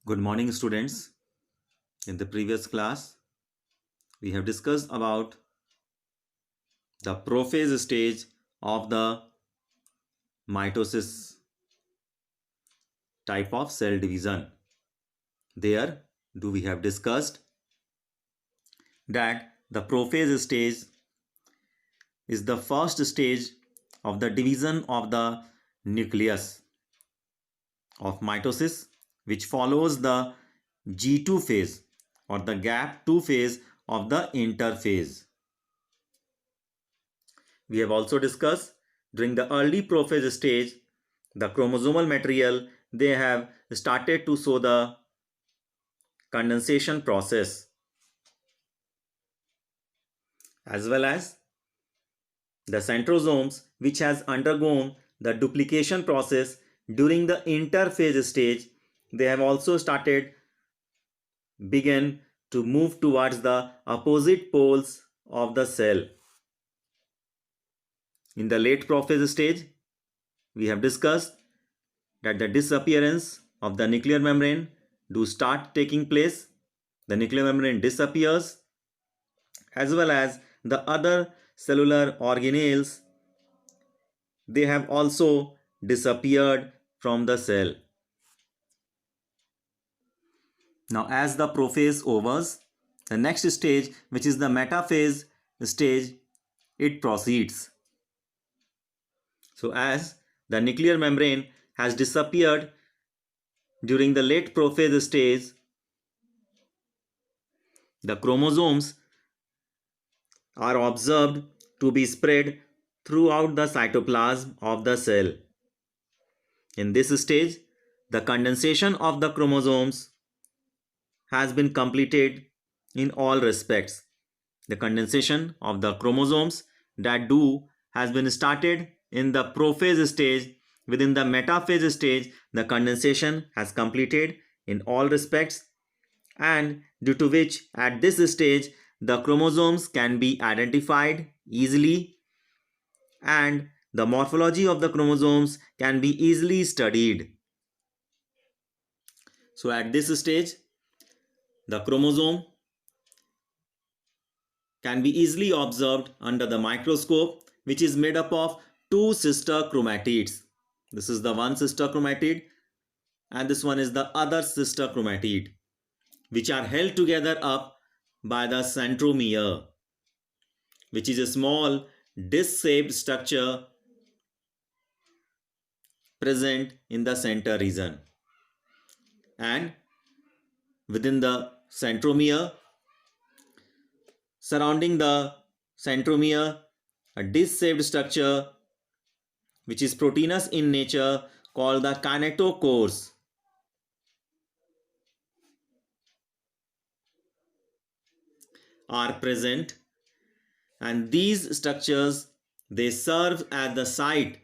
Good morning, students. In the previous class, we have discussed about the prophase stage of the mitosis type of cell division. There, we have discussed that the prophase stage is the first stage of the division of the nucleus of mitosis, which follows the G2 phase or the gap 2 phase of the interphase. We have also discussed during the early prophase stage, the chromosomal material, they have started to show the condensation process as well as the centrosomes which has undergone the duplication process during the interphase stage. They have also begin to move towards the opposite poles of the cell. In the late prophase stage, we have discussed that the disappearance of the nuclear membrane do start taking place. The nuclear membrane disappears as well as the other cellular organelles, they have also disappeared from the cell. Now as the prophase overs, the next stage, which is the metaphase stage, it proceeds. So as the nuclear membrane has disappeared during the late prophase stage, the chromosomes are observed to be spread throughout the cytoplasm of the cell. In this stage, the condensation of the chromosomes has been completed in all respects. The condensation of the chromosomes that do has been started in the prophase stage. Within the metaphase stage, the condensation has completed in all respects, and due to which at this stage the chromosomes can be identified easily and the morphology of the chromosomes can be easily studied. So at this stage, the chromosome can be easily observed under the microscope, which is made up of two sister chromatids. This is the one sister chromatid and this one is the other sister chromatid, which are held together up by the centromere, which is a small disc-shaped structure present in the center region. And within the centromere, surrounding the centromere, a disc-shaped structure which is proteinous in nature called the kinetochores are present, and these structures, they serve as the site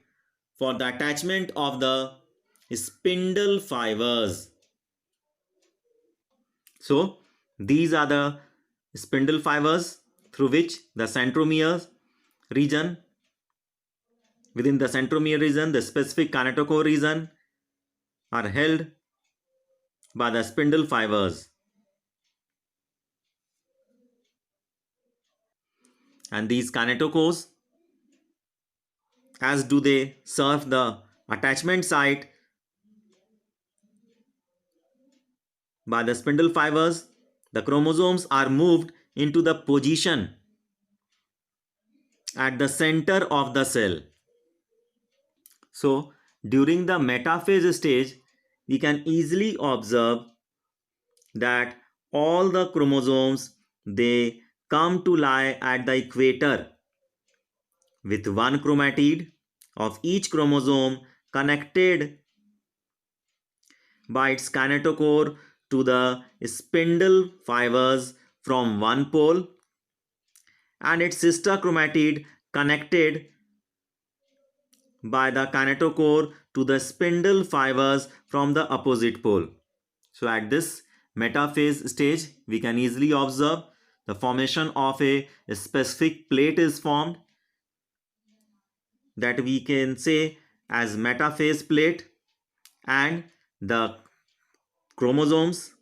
for the attachment of the spindle fibers. So these are the spindle fibers through which the centromere region, within the centromere region, the specific kinetochore region are held by the spindle fibers, and these kinetochores, as do they serve the attachment site by the spindle fibers, the chromosomes are moved into the position at the center of the cell. So during the metaphase stage, we can easily observe that all the chromosomes, they come to lie at the equator with one chromatid of each chromosome connected by its kinetochore to the spindle fibers from one pole and its sister chromatid connected by the kinetochore to the spindle fibers from the opposite pole. So at this metaphase stage, we can easily observe the formation of a specific plate is formed that we can say as metaphase plate, and the chromosomes,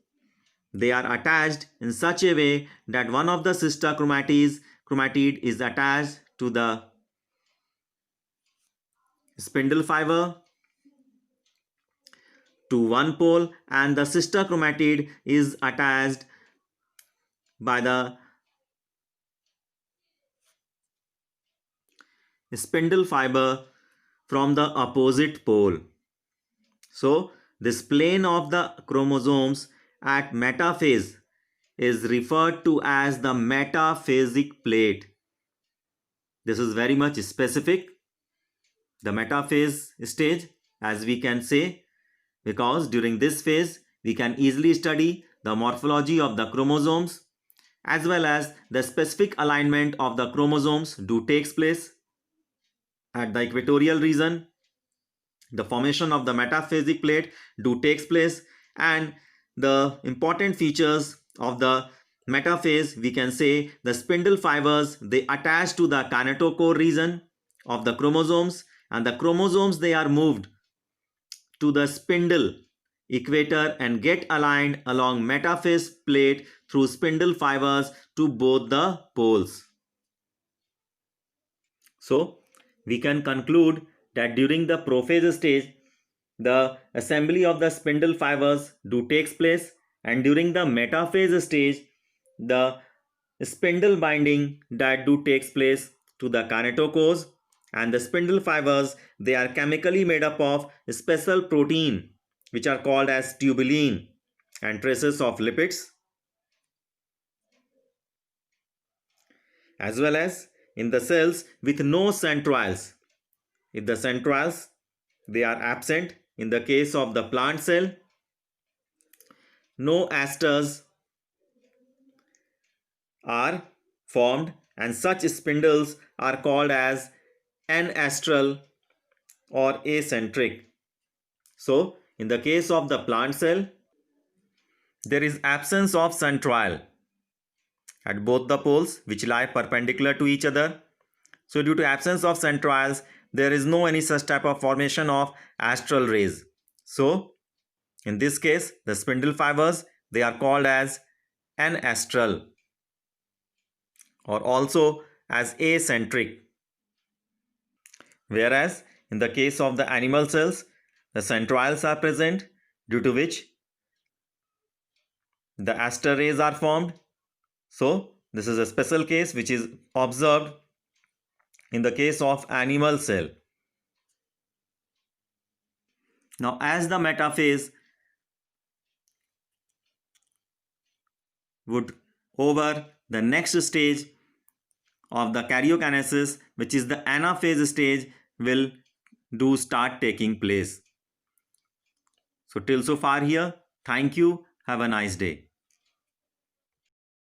they are attached in such a way that one of the sister chromatid is attached to the spindle fiber to one pole, and the sister chromatid is attached by the spindle fiber from the opposite pole. So this plane of the chromosomes at metaphase is referred to as the metaphasic plate. This is very much specific, the metaphase stage, as we can say, because during this phase we can easily study the morphology of the chromosomes as well as the specific alignment of the chromosomes do takes place at the equatorial region. The formation of the metaphasic plate do takes place, and the important features of the metaphase, we can say the spindle fibers, they attach to the kinetochore region of the chromosomes, and the chromosomes, they are moved to the spindle equator and get aligned along metaphase plate through spindle fibers to both the poles. So we can conclude that during the prophase stage, the assembly of the spindle fibers do takes place, and during the metaphase stage, the spindle binding that do takes place to the kinetochores, and the spindle fibers, they are chemically made up of special protein which are called as tubulin and traces of lipids, as well as in the cells with no centrioles. If the centrioles, they are absent in the case of the plant cell, no asters are formed, and such spindles are called as anastral or acentric. So in the case of the plant cell, there is absence of centriole at both the poles which lie perpendicular to each other. So due to absence of centrioles, there is no any such type of formation of astral rays. So in this case, the spindle fibers, they are called as anastral or also as acentric. Whereas in the case of the animal cells, the centrioles are present, due to which the aster rays are formed. So this is a special case which is observed in the case of animal cell. Now as the metaphase would over the next stage of the karyokinesis, which is the anaphase stage, will do start taking place. So till so far here, thank you, have a nice day.